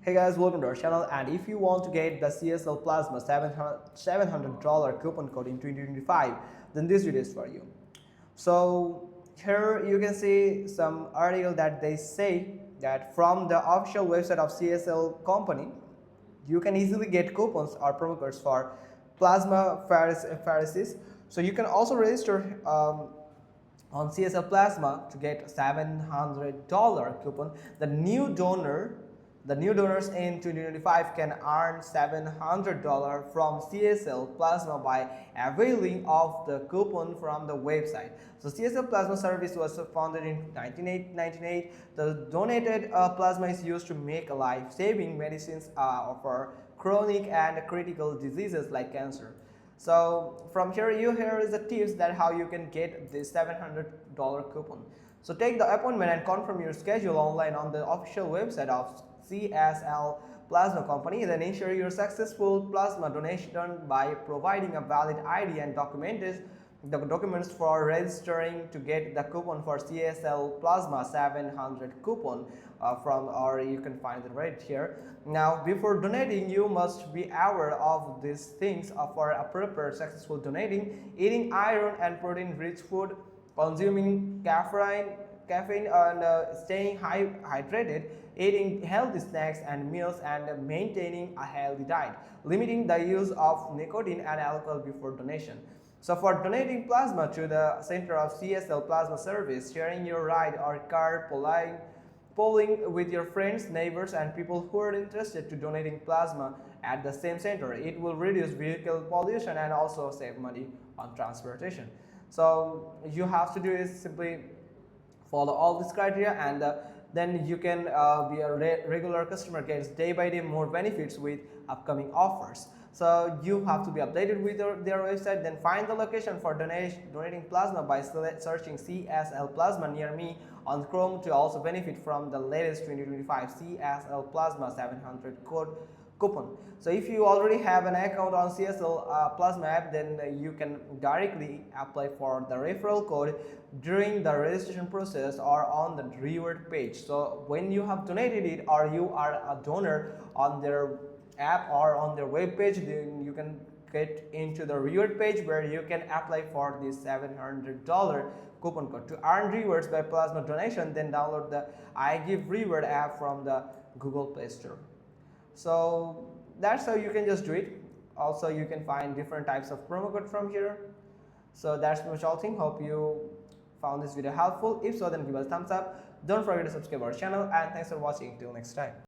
Hey guys, welcome to our channel, and if you want to get the CSL Plasma $700 coupon code in 2025, then this video is for you. So here you can see some article that they say that from the official website of CSL company, you can easily get coupons or promo codes for Plasma Pharisees. So you can also register on CSL Plasma to get $700 coupon. The new donors in 2025 can earn $700 from CSL Plasma by availing of the coupon from the website. So CSL Plasma service was founded in 1998. The donated plasma is used to make life-saving medicines for chronic and critical diseases like cancer. So from here is the tips that how you can get this $700 coupon. So take the appointment and confirm your schedule online on the official website of CSL Plasma Company. Then ensure your successful plasma donation by providing a valid ID and the documents for registering to get the coupon for CSL Plasma 700 coupon or you can find it right here. Now before donating, you must be aware of these things for a proper successful donating: eating iron and protein rich food, consuming caffeine and staying hydrated, eating healthy snacks and meals, and maintaining a healthy diet, limiting the use of nicotine and alcohol before donation. So for donating plasma to the center of CSL Plasma Service, sharing your ride or car, polling with your friends, neighbors, and people who are interested to donating plasma at the same center, it will reduce vehicle pollution and also save money on transportation. So you have to do is simply follow all this criteria, and then you can be a regular customer, gets day by day more benefits with upcoming offers. So you have to be updated with their website. Then find the location for donating plasma by searching CSL Plasma near me on Chrome to also benefit from the latest 2025 CSL Plasma 700 coupon. So if you already have an account on CSL Plasma app, then you can directly apply for the referral code during the registration process or on the reward page. So when you have donated it or you are a donor on their app or on their web page, then you can get into the reward page where you can apply for this $700 coupon code. To earn rewards by plasma donation, then download the iGive Reward app from the Google Play Store. So that's how you can just do it. Also, you can find different types of promo code from here. So that's pretty much all thing. Hope you found this video helpful. If so, then give us a thumbs up. Don't forget to subscribe our channel, and thanks for watching. Till next time.